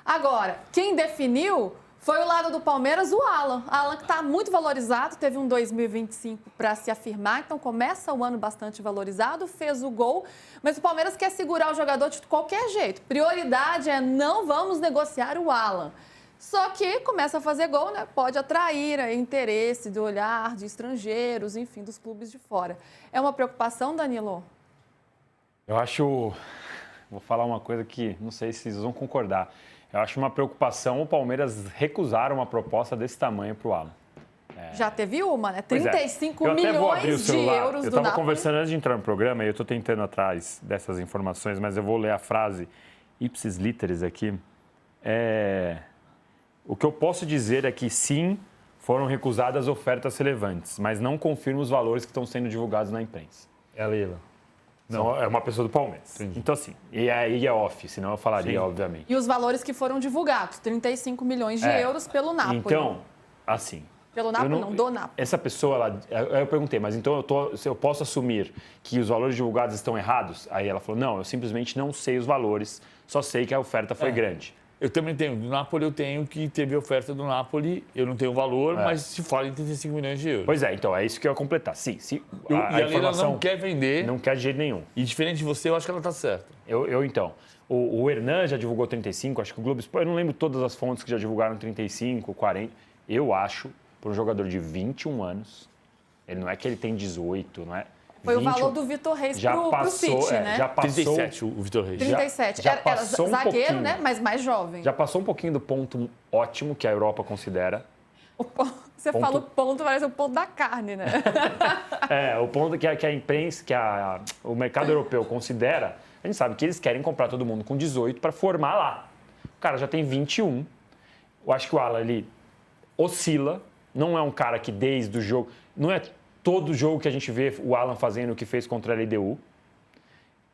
Agora, quem definiu foi o lado do Palmeiras, o Alan. Alan que está muito valorizado, teve um 2025 para se afirmar, então começa o ano bastante valorizado, fez o gol, mas o Palmeiras quer segurar o jogador de qualquer jeito. Prioridade é não vamos negociar o Alan. Só que começa a fazer gol, né? Pode atrair interesse do olhar de estrangeiros, enfim, dos clubes de fora. É uma preocupação, Danilo? Eu acho... Vou falar uma coisa que não sei se vocês vão concordar. Eu acho uma preocupação o Palmeiras recusar uma proposta desse tamanho para o Alan. Já teve uma, né? 35 milhões de euros do Napoli. Eu estava conversando antes de entrar no programa e eu estou tentando atrás dessas informações, mas eu vou ler a frase ipsis literis aqui. O que eu posso dizer é que sim, foram recusadas ofertas relevantes, mas não confirmo os valores que estão sendo divulgados na imprensa. É a Leila. Não, é uma pessoa do Palmeiras. Entendi. Então, assim, e aí é off, senão eu falaria, sim, obviamente. E os valores que foram divulgados, 35 milhões de euros pelo Napoli. Então, assim... Pelo Napoli, não, do Napoli. Essa pessoa, eu perguntei, mas então eu posso assumir que os valores divulgados estão errados? Aí ela falou, não, eu simplesmente não sei os valores, só sei que a oferta foi grande. Eu também tenho. Do Napoli eu tenho que teve oferta do Napoli, eu não tenho o valor, mas se fala em 35 milhões de euros. Pois é, então é isso que eu ia completar. Sim, e a Leila não quer vender. Não quer de jeito nenhum. E diferente de você, eu acho que ela está certa. Então, o Hernan já divulgou 35, acho que o Globo Esporte, eu não lembro todas as fontes que já divulgaram 35, 40. Eu acho, para um jogador de 21 anos, ele não é que ele tem 18, não é... Foi 20, o valor do Vitor Reis pro City, né? Já passou, 37 o Vitor Reis. 37. Era zagueiro, né? Mas mais jovem. Já passou um pouquinho do ponto ótimo que a Europa considera. Você fala o ponto, parece o ponto da carne, né? O ponto que a imprensa, o mercado europeu considera, a gente sabe que eles querem comprar todo mundo com 18 para formar lá. O cara já tem 21. Eu acho que o Alan, ele oscila. Não é um cara que desde o jogo... Não é todo jogo que a gente vê o Alan fazendo o que fez contra a LDU.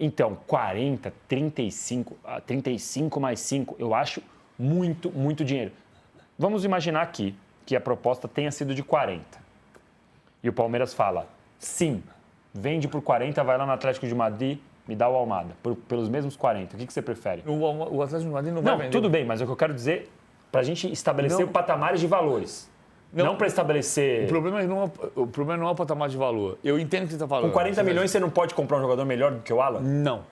Então, 40, 35 mais 5, eu acho muito, muito dinheiro. Vamos imaginar aqui que a proposta tenha sido de 40. E o Palmeiras fala, sim, vende por 40, vai lá no Atlético de Madrid, me dá o Almada, pelos mesmos 40. O que você prefere? O Atlético de Madrid não vai vender. Tudo bem, mas o que eu quero dizer, para a gente estabelecer patamares de valores. Não para estabelecer... O problema não é o patamar de valor. Eu entendo o que você está falando. Com 40 milhões você não pode comprar um jogador melhor do que o Alan? Não.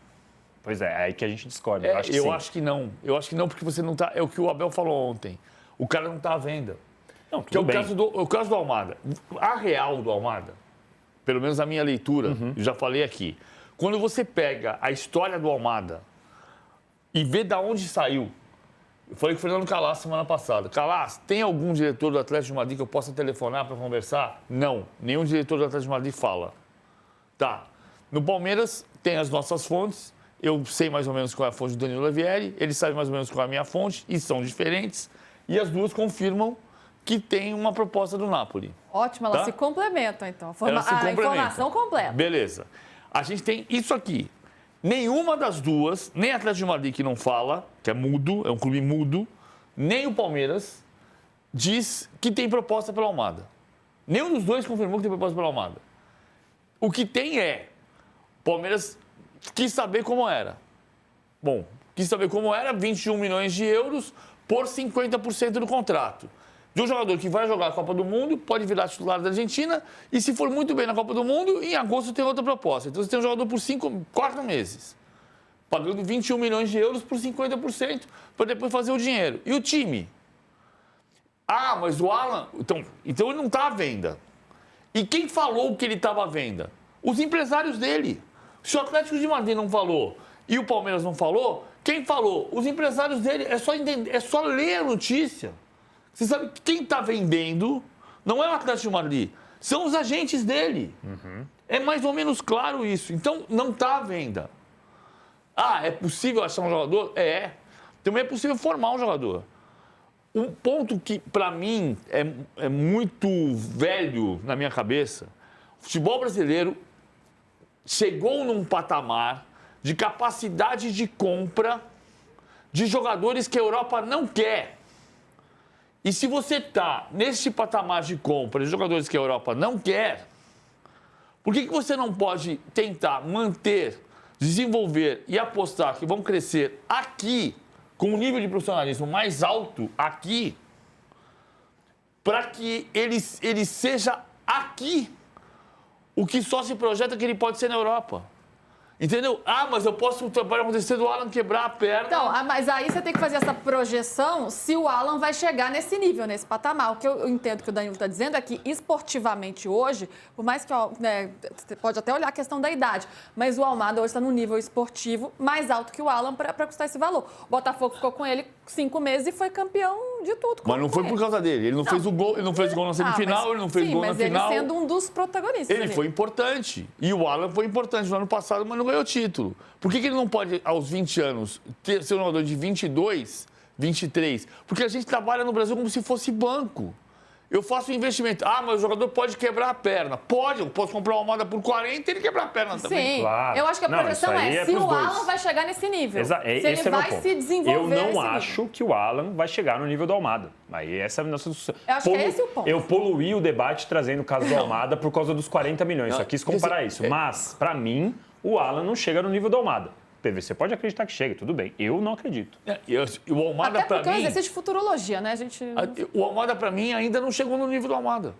Pois é aí que a gente discorda. Eu acho que não. Eu acho que não, porque você não está... É o que o Abel falou ontem. O cara não está à venda. Não, tudo bem. O caso do Almada. A real do Almada, pelo menos a minha leitura, eu já falei aqui. Quando você pega a história do Almada e vê de onde saiu... Eu falei com o Fernando Calas semana passada. Calas, tem algum diretor do Atlético de Madrid que eu possa telefonar para conversar? Não, nenhum diretor do Atlético de Madrid fala. Tá. No Palmeiras tem as nossas fontes. Eu sei mais ou menos qual é a fonte do Danilo Olivieri, ele sabe mais ou menos qual é a minha fonte, e são diferentes. E as duas confirmam que tem uma proposta do Napoli. Ótimo, elas se complementam, então. A informação completa. Beleza. A gente tem isso aqui. Nenhuma das duas, nem Atlético de Madrid, que não fala, que é mudo, é um clube mudo, nem o Palmeiras, diz que tem proposta pela Almada. Nenhum dos dois confirmou que tem proposta pela Almada. O que tem o Palmeiras quis saber como era. Bom, quis saber como era, 21 milhões de euros por 50% do contrato. De um jogador que vai jogar a Copa do Mundo, pode virar titular da Argentina, e se for muito bem na Copa do Mundo, em agosto tem outra proposta. Então você tem um jogador por 4 meses, pagando 21 milhões de euros por 50%, para depois fazer o dinheiro. E o time? Ah, mas o Alan... Então ele não está à venda. E quem falou que ele estava à venda? Os empresários dele. Se o Atlético de Madrid não falou e o Palmeiras não falou, quem falou? Os empresários dele. É só entender, é só ler a notícia. Você sabe que quem está vendendo não é o Atlético de Madrid, são os agentes dele. É mais ou menos claro isso. Então, não está à venda. Ah, é possível achar um jogador? É. Também é possível formar um jogador. Um ponto que, para mim, é muito velho na minha cabeça, o futebol brasileiro chegou num patamar de capacidade de compra de jogadores que a Europa não quer. E se você está nesse patamar de compra de jogadores que a Europa não quer, por que você não pode tentar manter, desenvolver e apostar que vão crescer aqui com um nível de profissionalismo mais alto aqui, para que ele seja aqui o que só se projeta que ele pode ser na Europa. Entendeu? Ah, mas pode acontecer do Alan quebrar a perna. Então, mas aí você tem que fazer essa projeção se o Alan vai chegar nesse nível, nesse patamar. O que eu entendo que o Danilo está dizendo é que esportivamente hoje, por mais que você pode até olhar a questão da idade, mas o Almada hoje está num nível esportivo mais alto que o Alan para custar esse valor. O Botafogo ficou com ele 5 meses e foi campeão de tudo. Mas não foi por causa dele. Ele não fez o gol, ele não fez gol na semifinal, ele não fez gol na final. Mas ele sendo um dos protagonistas. Ele foi importante. E o Alan foi importante no ano passado, mas não ganhou título. Por que ele não pode, aos 20 anos, ser um jogador de 22, 23? Porque a gente trabalha no Brasil como se fosse banco. Eu faço um investimento. Ah, mas o jogador pode quebrar a perna. Pode, eu posso comprar uma Almada por 40 e ele quebrar a perna também. Sim, claro. Eu acho que a projeção se o Alan vai chegar nesse nível. Se ele vai se desenvolver. Eu não acho que o Alan vai chegar no nível do Almada. Aí essa é a nossa discussão. Eu acho que é esse o ponto. Eu poluí o debate trazendo o caso do Almada por causa dos 40 milhões. Só quis comparar isso. Mas, para mim, o Alan não chega no nível do Almada. PVC pode acreditar que chega, tudo bem. Eu não acredito. O Almada, até porque é um exercício de futurologia, né? O Almada, para mim, ainda não chegou no nível do Almada.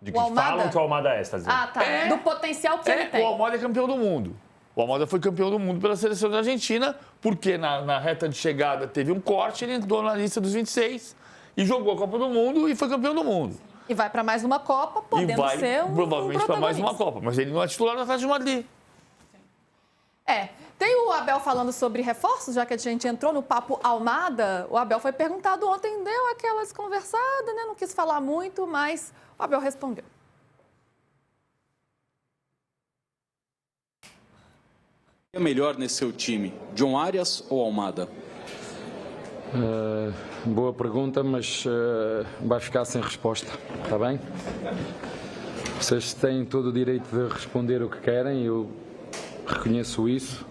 De que falam que o Almada é, você tá dizendo? Ah, tá. Do potencial que ele tem. O Almada é campeão do mundo. O Almada foi campeão do mundo pela seleção da Argentina, porque na reta de chegada teve um corte, ele entrou na lista dos 26 e jogou a Copa do Mundo e foi campeão do mundo. E vai para mais uma Copa, podendo ser provavelmente para mais uma Copa. Mas ele não é titular da Atlético de Madrid. Tem o Abel falando sobre reforços, já que a gente entrou no papo Almada. O Abel foi perguntado ontem, deu aquela desconversada, né? Não quis falar muito, mas o Abel respondeu. O que é melhor nesse seu time, John Arias ou Almada? Boa pergunta, mas vai ficar sem resposta, está bem? Vocês têm todo o direito de responder o que querem, eu reconheço isso.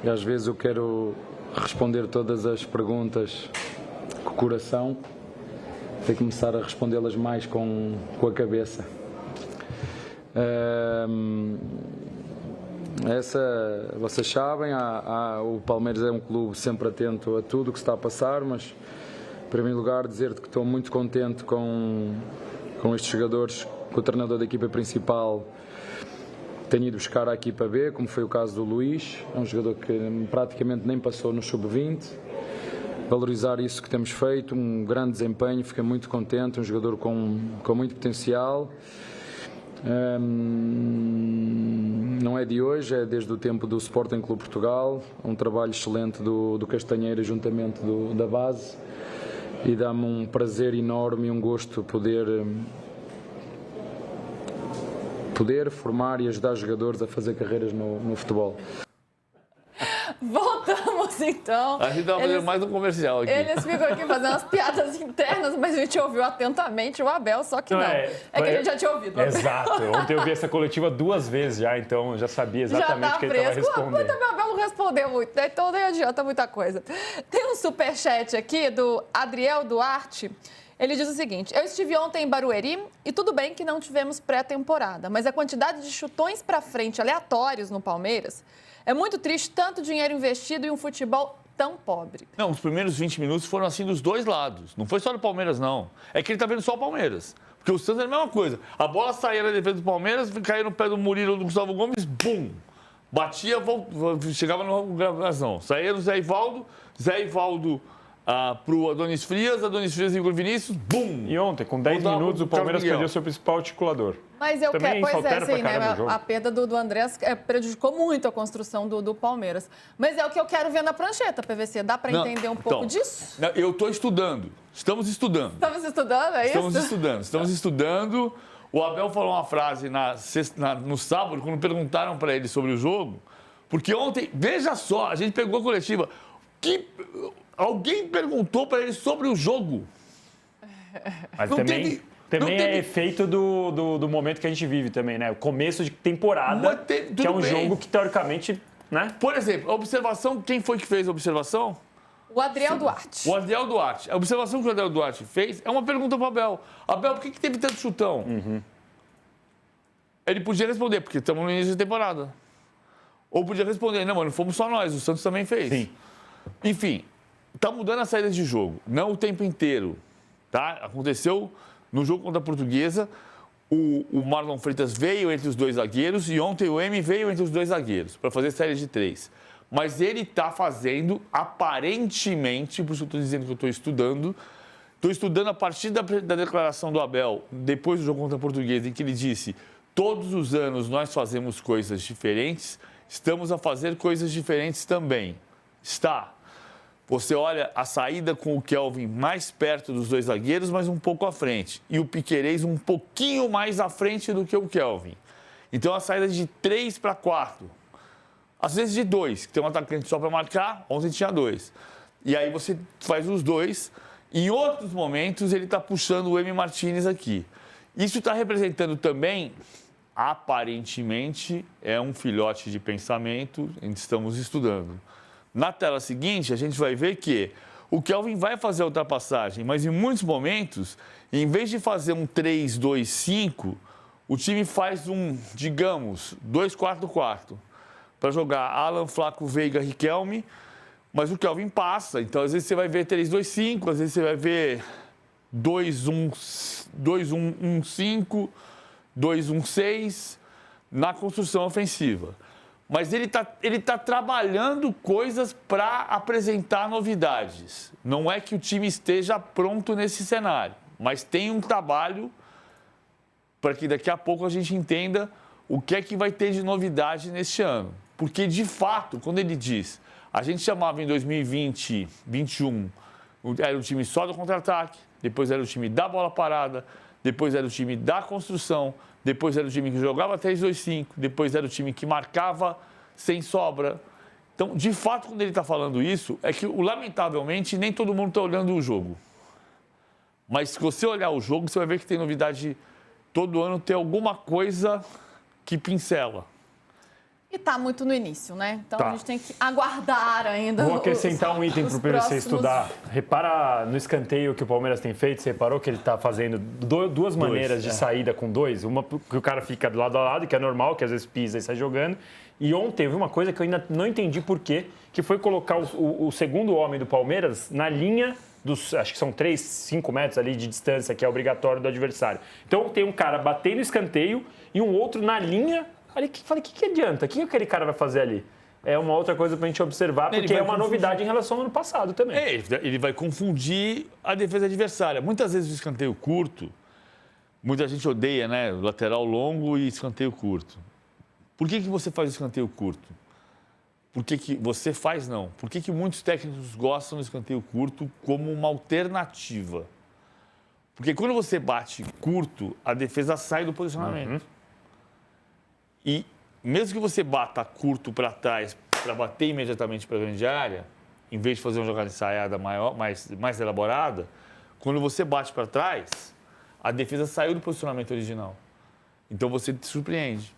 E às vezes eu quero responder todas as perguntas com o coração, tenho que começar a respondê-las mais com a cabeça. Vocês sabem, o Palmeiras é um clube sempre atento a tudo o que está a passar, mas em primeiro lugar dizer-te que estou muito contente com estes jogadores, com o treinador da equipa principal. Tenho ido buscar a equipa B, como foi o caso do Luís, é um jogador que praticamente nem passou no sub-20. Valorizar isso que temos feito, um grande desempenho, fiquei muito contente, um jogador com muito potencial. Não é de hoje, é desde o tempo do Sporting Clube Portugal, um trabalho excelente do Castanheira juntamente da base, e dá-me um prazer enorme e um gosto poder formar e ajudar jogadores a fazer carreiras no futebol. Voltamos, então. A gente estava fazendo mais um comercial aqui. Eles ficam aqui fazendo umas piadas internas, mas a gente ouviu atentamente o Abel, só que não. É que a gente já tinha ouvido. Exato. Ontem eu vi essa coletiva 2 vezes já, então eu já sabia exatamente o que ele estava respondendo. Mas também o Abel não respondeu muito, né? Então nem adianta muita coisa. Tem um superchat aqui do Adriel Duarte. Ele diz o seguinte: eu estive ontem em Barueri e tudo bem que não tivemos pré-temporada, mas a quantidade de chutões para frente aleatórios no Palmeiras é muito triste, tanto dinheiro investido em um futebol tão pobre. Não, os primeiros 20 minutos foram assim dos dois lados. Não foi só do Palmeiras, não. É que ele tá vendo só o Palmeiras. Porque o Santos é a mesma coisa. A bola saía na defesa do Palmeiras, caía no pé do Murilo ou do Gustavo Gomes, bum! Batia, chegava no gravação. Saía do Zé Ivaldo pro Adonis Frias e Igor Vinícius, bum! E ontem, com 10 minutos, o Palmeiras perdeu seu principal articulador. Mas eu quero, pois é, sim, né? A perda do Andrés prejudicou muito a construção do Palmeiras. Mas é o que eu quero ver na prancheta, PVC. Dá para entender um pouco disso? Eu estou estudando. Estamos estudando. Estamos estudando, é isso? Estamos estudando. O Abel falou uma frase no sábado, quando perguntaram para ele sobre o jogo, porque ontem, veja só, a gente pegou a coletiva, alguém perguntou para ele sobre o jogo. Mas também é efeito do momento que a gente vive também, né? O começo de temporada, que é um jogo que, teoricamente, né? Por exemplo, a observação, quem foi que fez a observação? O Adriel Duarte. O Adriel Duarte. A observação que o Adriel Duarte fez é uma pergunta para o Abel. Abel, por que teve tanto chutão? Ele podia responder, porque estamos no início da temporada. Ou podia responder, não, mas não fomos só nós, o Santos também fez. Sim. Enfim, tá mudando as saídas de jogo, não o tempo inteiro, tá? Aconteceu no jogo contra a Portuguesa, o Marlon Freitas veio entre os dois zagueiros e ontem o M veio entre os dois zagueiros para fazer série de 3. Mas ele está fazendo, aparentemente, por isso eu estou dizendo que eu estou estudando a partir da declaração do Abel, depois do jogo contra a Portuguesa, em que ele disse: todos os anos nós fazemos coisas diferentes, estamos a fazer coisas diferentes também. Está. Você olha a saída com o Kelvin mais perto dos dois zagueiros, mas um pouco à frente. E o Piquerez um pouquinho mais à frente do que o Kelvin. Então, a saída de 3 para 4. Às vezes de 2, que tem um atacante só para marcar, ontem tinha 2. E aí você faz os dois. Em outros momentos, ele está puxando o M. Martínez aqui. Isso está representando também, aparentemente, é um filhote de pensamento, estamos estudando. Na tela seguinte, a gente vai ver que o Kelvin vai fazer a ultrapassagem, mas em muitos momentos, em vez de fazer um 3-2-5, o time faz um, digamos, 2-4-4, para jogar Alan, Flaco, Veiga, Riquelme, mas o Kelvin passa. Então, às vezes, você vai ver 3-2-5, às vezes você vai ver 2-1-1-5, 2-1-6 na construção ofensiva. Mas ele tá trabalhando coisas para apresentar novidades. Não é que o time esteja pronto nesse cenário, mas tem um trabalho para que daqui a pouco a gente entenda o que é que vai ter de novidade neste ano. Porque, de fato, quando ele diz, a gente chamava em 2020, 2021, era o time só do contra-ataque, depois era o time da bola parada, depois era o time da construção, depois era o time que jogava 3-2-5, depois era o time que marcava sem sobra. Então, de fato, quando ele está falando isso, é que, lamentavelmente, nem todo mundo está olhando o jogo. Mas se você olhar o jogo, você vai ver que tem novidade. Todo ano tem alguma coisa que pincela. E está muito no início, né? Então Tá. a gente tem que aguardar ainda. Vou acrescentar um item para o Pedro você estudar. Repara no escanteio que o Palmeiras tem feito, você reparou que ele está fazendo duas maneiras de saída com 2. Uma que o cara fica do lado a lado, que é normal, que às vezes pisa e sai jogando. E ontem eu vi uma coisa que eu ainda não entendi por quê, que foi colocar o segundo homem do Palmeiras na linha dos, acho que são 3, 5 metros ali de distância, que é obrigatório do adversário. Então tem um cara batendo escanteio e um outro na linha. Falei, o que adianta? O que aquele cara vai fazer ali? É uma outra coisa para a gente observar, porque é uma novidade em relação ao ano passado também. Ele vai confundir a defesa adversária. Muitas vezes o escanteio curto, muita gente odeia, né? Lateral longo e escanteio curto. Por que você faz o escanteio curto? Por que você faz, não? Por que muitos técnicos gostam do escanteio curto como uma alternativa? Porque quando você bate curto, a defesa sai do posicionamento. E mesmo que você bata curto para trás para bater imediatamente para a grande área, em vez de fazer uma jogada ensaiada maior, mais elaborada, quando você bate para trás, a defesa saiu do posicionamento original. Então você te surpreende.